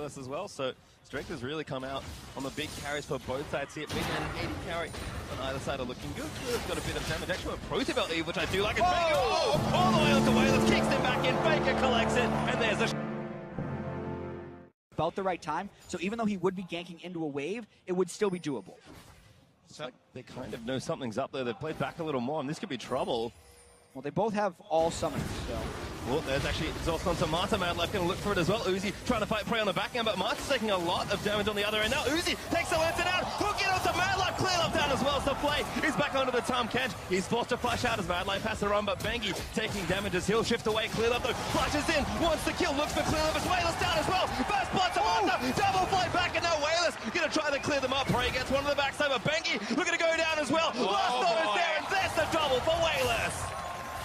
Wayless as well, so Strength has really come out on the big carries for both sides here. Big and an 80 carry on either side are looking good. Clear's got a bit of damage. Actually, a Pro-Tibel Eve, which I do like. All the way onto Wayless, kicks them back in, Faker collects it, and there's a... About the right time, so even though he would be ganking into a wave, it would still be doable. It's like they kind of know something's up there. They've played back a little more, and this could be trouble. Well, they both have all summoners, so... Well, there's actually exhaust onto Marta. Madlife going to look for it as well. Uzi trying to fight prey on the back end, but Marta's taking a lot of damage on the other end. Now Uzi takes the lantern out, hook it onto Madlife, clear up down as well. So play is back onto the Tom Kench. He's forced to flash out as Madlife has to run, but Bengi taking damage as he'll shift away. Clear up though, flashes in, wants to kill, looks for clear up as Wayless down as well. First blood to Marta, double fly back, and now Wayless going to try to clear them up. Prey gets one on the backside, but Bengi looking to go down as well. Last note is there, and there's the double for Wayless.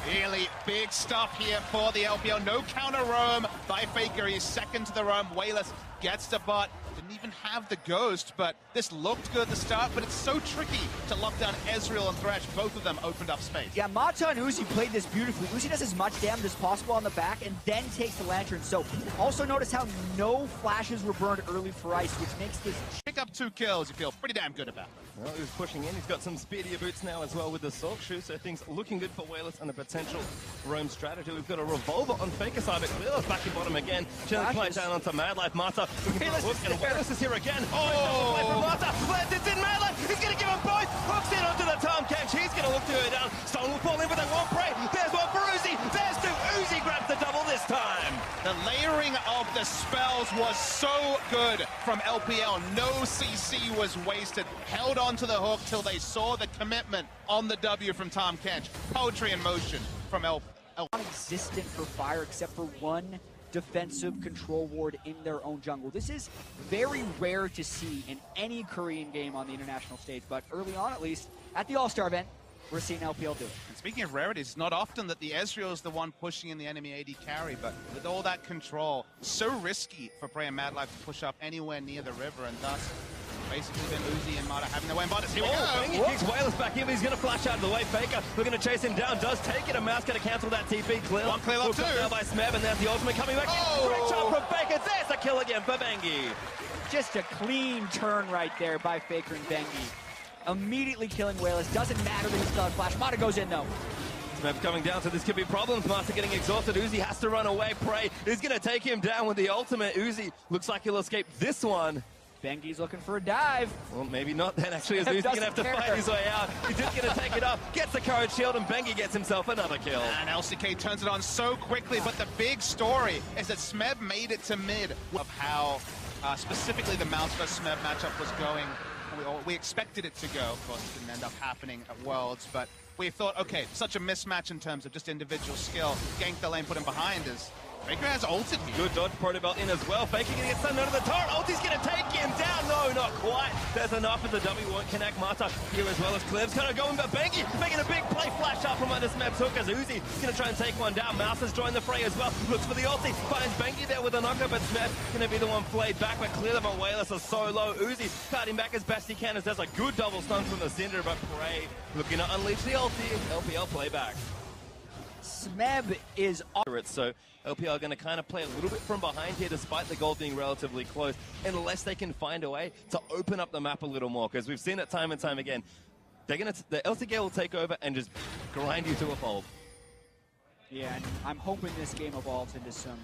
Really big stuff here for the LPL. No counter roam by Faker. He's second to the roam. Wayless gets the bot. Didn't even have the ghost, but this looked good at the start, but it's so tricky to lock down Ezreal and Thresh. Both of them opened up space. Yeah, Mata and Uzi played this beautifully. Uzi does as much damage as possible on the back and then takes the Lantern. So also notice how no flashes were burned early for Ice, which makes this... Pick up 2 kills, you feel pretty damn good about. Well, he's pushing in. He's got some speedier boots now as well with the Salt Shoe, so things looking good for Wayless and a potential roam strategy. We've got a Revolver on Faker side, but Clear's back in bottom again. Chilling play down onto Madlife. Marta looking for the hook, and Wayless is here again. Oh! Play from Marta. Lands in Madlife. He's going to give him both. Hooks in onto the Tom Kench. He's going to look to go down. Stone will fall in, but they won't pray. There's one for Uzi. There's 2. Uzi grabs the double this time. The layering of the spells was so good from LPL. No CC was wasted. Held on to the hook till they saw the commitment on the W from Tom Kench. Poetry in motion from LPL. Non-existent for Fire except for one defensive control ward in their own jungle. This is very rare to see in any Korean game on the international stage, but early on at least, at the All-Star event, we're seeing LPL do it. And speaking of rarities, it's not often that the Ezreal is the one pushing in the enemy AD carry, but with all that control, so risky for Prey and Madlife to push up anywhere near the river, and thus basically been Uzi and Mata having their way in bottom. Here we go! He kicks Wayless back in, but he's going to flash out of the way. Faker looking to chase him down, does take it. A Mouse going to cancel that TP. Clear. One clear up, 2. Now by Smeb, and there's the ultimate coming back. Great shot from Faker. There's the kill again for Bengi. Just a clean turn right there by Faker and Bengi. Immediately killing Wayless. Doesn't matter that he's still on flash. Mata goes in though. Smeb coming down, so this could be problems. Marta getting exhausted. Uzi has to run away. Prey is going to take him down with the ultimate. Uzi looks like he'll escape this one. Bengi's looking for a dive. Well, maybe not then, actually, as Uzi's going to have to fight his way out. He's just going to take it up, gets the courage shield, and Bengi gets himself another kill. And LCK turns it on so quickly, but the big story is that Smeb made it to mid of how specifically the Mouse vs Smeb matchup was going. We expected it to go. Of course, it didn't end up happening at Worlds, but we thought, okay, such a mismatch in terms of just individual skill. Gank the lane, put him behind is... Faker has ulted here. Good dodge, Pro-Tibel in as well. Faker going to get sent under the turret. Ulti's going to take him down. No, not quite. There's enough, but the W won't connect. Marta here as well as Clev's kind of going, but Bengi making a big play. Flash up from under Smeb's hook as Uzi going to try and take one down. Mouse has joined the fray as well. Looks for the ulti. Finds Bengi there with a knocker, but Smeb's going to be the one flayed back. But clear them on Wayless are so low. Uzi fighting back as best he can as there's a good double stun from the Cinder, but Prey looking to unleash the ulti. LPL playback. Smeb is so LPL are going to kind of play a little bit from behind here despite the goal being relatively close, unless they can find a way to open up the map a little more, because we've seen it time and time again. The LCK will take over and just grind you to a fold. Yeah, and I'm hoping this game evolves into some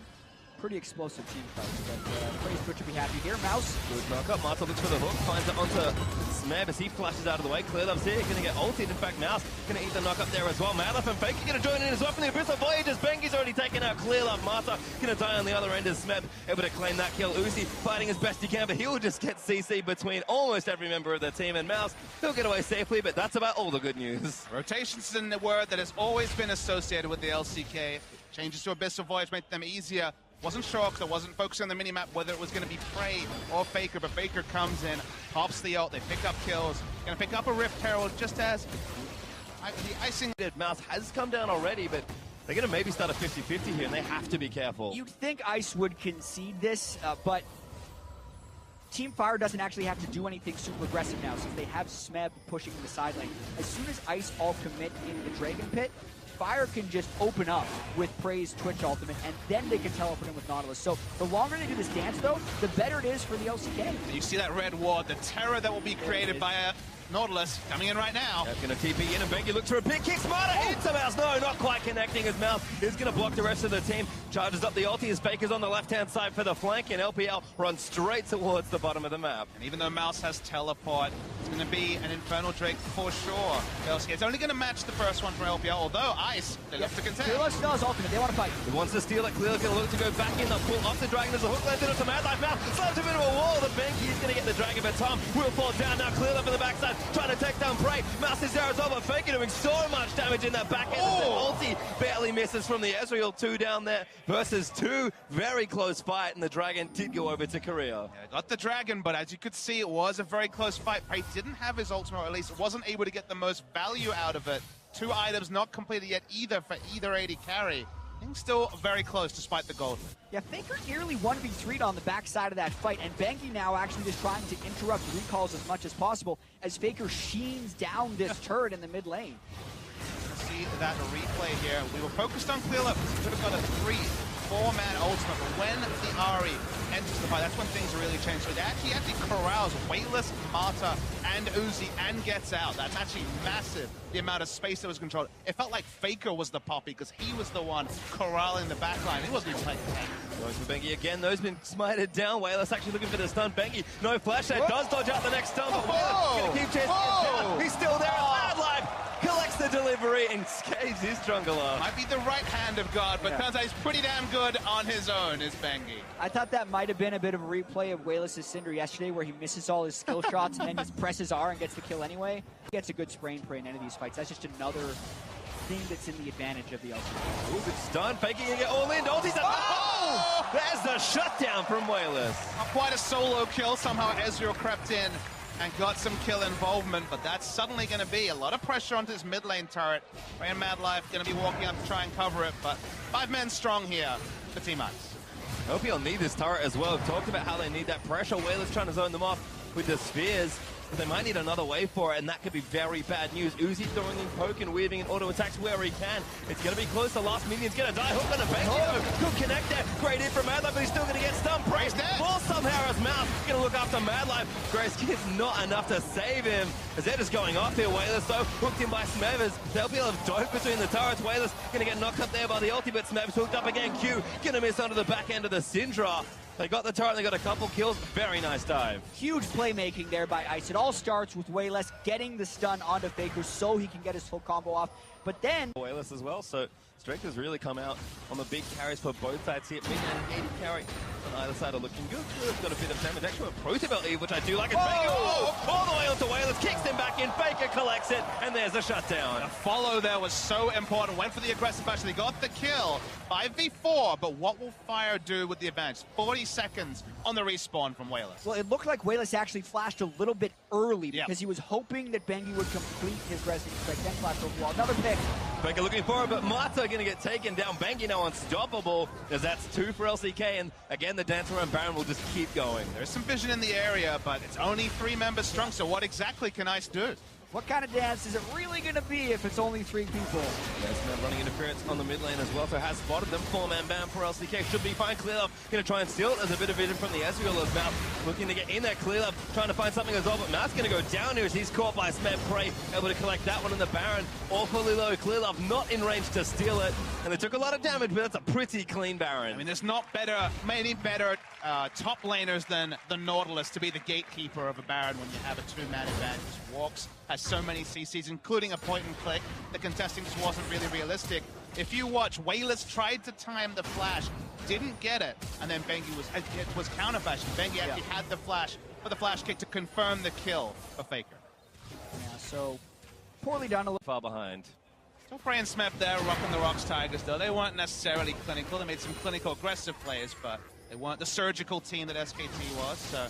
pretty explosive team fights, but Praise Twitch will be happy here. Mouse. Good knock up. Marta looks for the hook, finds it onto Smeb as he flashes out of the way. Clear Love's here, going to get ulted. In fact, Mouse going to eat the knock up there as well. Madlife and Faker going to join in as well from the Abyssal Voyagers. Bengi's already taken out Clear Love. Marta going to die on the other end as Smeb able to claim that kill. Uzi fighting as best he can, but he'll just get CC between almost every member of the team, and Mouse, he'll get away safely, but that's about all the good news. Rotations is a word that has always been associated with the LCK. Changes to Abyssal Voyage make them easier. Wasn't sure because I wasn't focusing on the minimap whether it was going to be Prey or Faker, but Faker comes in, pops the ult, they pick up kills. Going to pick up a Rift Herald just as the icing. Mouse has come down already, but they're going to maybe start a 50-50 here, and they have to be careful. You'd think Ice would concede this, but Team Fire doesn't actually have to do anything super aggressive now, since they have Smeb pushing in the side lane. As soon as Ice all commit in the Dragon Pit, Fire can just open up with Prey's Twitch ultimate, and then they can teleport in with Nautilus. So the longer they do this dance, though, the better it is for the LCK. You see that red ward, the terror that will be created by Nautilus coming in right now. That's going to TP in, and Bengi looks for a big kick. Smarter hits the mouse. No, not quite connecting. His mouth is going to block the rest of the team. Charges up the ulti as Faker's on the left-hand side for the flank, and LPL runs straight towards the bottom of the map. And even though Mouse has teleport, it's going to be an Infernal Drake for sure. It's only going to match the first one from LPL, although Ice, they look to contend. Clearless still has ultimate. They want to fight. He wants to steal it. Clearly's going to look to go back in. They'll pull off the Dragon. There's a hook landed onto Mad Life now. Slams him into a wall. The Bengi is going to get the Dragon, but Tom will fall down now. Clear up in the backside, trying to take down Prey. Mouse is there as well, but Faker doing so much damage in that back end. Oh. The ulti barely misses from the Ezreal. 2 down there versus 2. Very close fight, and the Dragon did go over to Korea. Yeah, got the Dragon, but as you could see, it was a very close fight. Prey didn't have his ultimate, or at least wasn't able to get the most value out of it. 2 items not completed yet either for either AD carry. I think still very close despite the gold. Yeah, Faker nearly 1v3'd on the backside of that fight, and Bengi now actually just trying to interrupt recalls as much as possible as Faker sheens down this turret in the mid lane. See that replay here. We were focused on clear up. We could have got a 3-4-man ultimate, but when the Ahri enters the fight, that's when things really change. So it actually corrals Weightless, Marta, and Uzi, and gets out. That's actually massive, the amount of space that was controlled. It felt like Faker was the poppy, because he was the one corralling the backline. He wasn't even playing tank. Going for Bengi again. Those been smited down. Weightless actually looking for the stun. Bengi, no flash there. Does dodge out the next stun, but Weightless going to keep chasing him down. He's still there. Mad Life collects the delivery and scathes his jungler. Might be the right hand of God, but turns out he's pretty damn good on his own, is Bengi. I thought that might have been a bit of a replay of Weightless' Cinder yesterday, where he misses all his skill shots and then just presses R and gets the kill anyway. He gets a good spray and pray in any of these fights. That's just another thing that's in the advantage of the ultimate. Ooh, good stun. Faking gonna get all in. Ulti's a oh! There's the shutdown from Weightless. Not quite a solo kill. Somehow Ezreal crept in and got some kill involvement, but that's suddenly going to be a lot of pressure onto this mid lane turret. Ray and Mad Life going to be walking up to try and cover it, but 5 men strong here for Team Ice. LPL need this turret as well. We've talked about how they need that pressure. Weightless trying to zone them off with the spheres. But they might need another wave for it, and that could be very bad news. Uzi throwing in poke and weaving in auto attacks where he can. It's going to be close. The last minion's going to die. Hook on the bank. Good connect there. Great hit from Mad Life, but he's still going to get stunned. Praise will somehow his mouth. Going to look after Mad Life. Grace gets not enough to save him. As they're just going off here. Weightless, though, hooked in by Smevers. LPL have dove between the turrets. Weightless going to get knocked up there by the ulti, but Smevers hooked up again. Q going to miss onto the back end of the Syndra. They got the turret, they got a couple kills. Very nice dive. Huge playmaking there by Ice. It all starts with Weightless getting the stun onto Faker so he can get his full combo off. But then Weightless as well, so Strength has really come out on the big carries for both sides here. Mid and AD carry on either side are looking good. Got a bit of damage. Actually, a Protobelt Eve, which I do like. It's Faker. All the way onto Weightless, kicks him back in. Faker collects it, and there's a shutdown. The follow there was so important. Went for the aggressive flash. They got the kill. 5v4, but what will Fire do with the advantage? 40 seconds on the respawn from Weightless. Well, it looked like Weightless actually flashed a little bit early because he was hoping that Bengi would complete his rescue strike. Then flash over the wall. Another pick. Faker looking for it, but Marta going to get taken down. Bengi now unstoppable, as that's 2 for LCK, and again, the dance around Baron will just keep going. There's some vision in the area, but it's only 3 members strong, so what exactly can Ice do? What kind of dance is it really going to be if it's only 3 people? Yes, now running interference on the mid lane as well, so has spotted them. 4-man ban for LCK. Should be fine. Clearlove going to try and steal it. There's a bit of vision from the Ezreal as Mouth looking to get in there. Clearlove trying to find something as well, but Mouth's going to go down here as he's caught by Smed Prey, able to collect that one in the Baron. Awfully low. Clearlove not in range to steal it, and they took a lot of damage, but that's a pretty clean Baron. I mean, there's not many better top laners than the Nautilus to be the gatekeeper of a Baron when you have a 2-man advantage. Walks has so many CCs, including a point and click. The contesting just wasn't really realistic. If you watch, Weightless tried to time the flash, didn't get it, and then Bengi was counterflash. Bengi actually had the flash for the flash kick to confirm the kill for Faker. Yeah, so poorly done. A little far behind. Still Prey and Smep there, rocking the Rocks Tigers, though. They weren't necessarily clinical. They made some clinical aggressive plays, but they weren't the surgical team that SKT was, so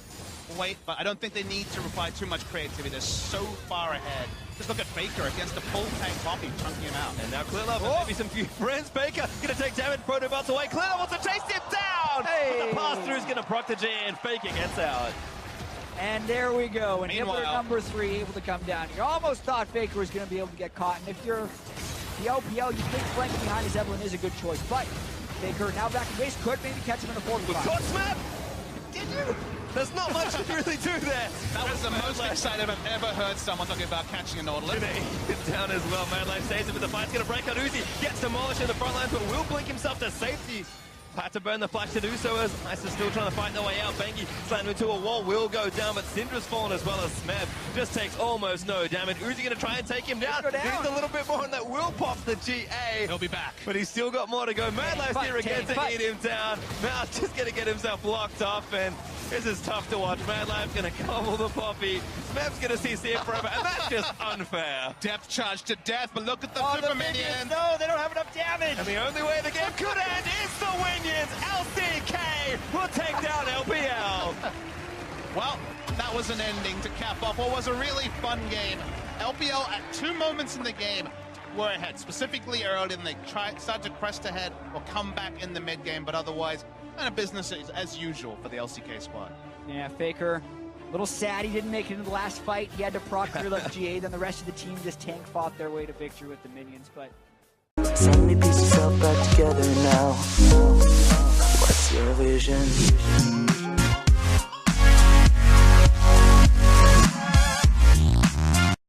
wait, but I don't think they need to apply too much creativity. They're so far ahead. Just look at Faker against the full tank Poppy, chunking him out. And now Clearlove and maybe some few friends. Faker gonna take damage, Protobelt's away. Clearlove wants to chase him down! Hey. But the pass-through is gonna proc the G, and Faker gets out. And there we go. And Meanwhile, number 3 able to come down. You almost thought Faker was going to be able to get caught. And if you're PL, you think flanking behind his Evelyn is a good choice, but Faker now back in base, could maybe catch him in a 4v5. Caught Smeb! Did you? There's not much to really do there. That was the most excited I've ever heard someone talking about catching a Nautilus. Down as well. Mad Life saves it, but the fight's going to break out. Uzi gets demolished in the front line, but will blink himself to safety. Had to burn the flash to do so as Ice is still trying to fight their way out. Bengi slammed into a wall, will go down, but Syndra's fallen as well as Smeb just takes almost no damage. Uzi going to try and take him down. Needs a little bit more, and that will pop the GA. He'll be back. But he's still got more to go. Mad Life's here again to eat him down. Mouse just going to get himself locked off, and this is tough to watch. Mad Life's going to gobble the Poppy. Smeb's going to CC it forever, and that's just unfair. Depth charge to death, but look at the super minions. No, they don't have enough damage. And the only way the game could end is the Winions. LCK will take down LPL. Well, that was an ending to cap off what was a really fun game. LPL at 2 moments in the game were ahead, specifically early, and they started to crest ahead or come back in the mid game, but otherwise, kind of business as usual for the LCK squad. Yeah, Faker, a little sad he didn't make it into the last fight. He had to proc through like GA, then the rest of the team just tank fought their way to victory with the minions, but so many pieces fell back together now. What's your vision?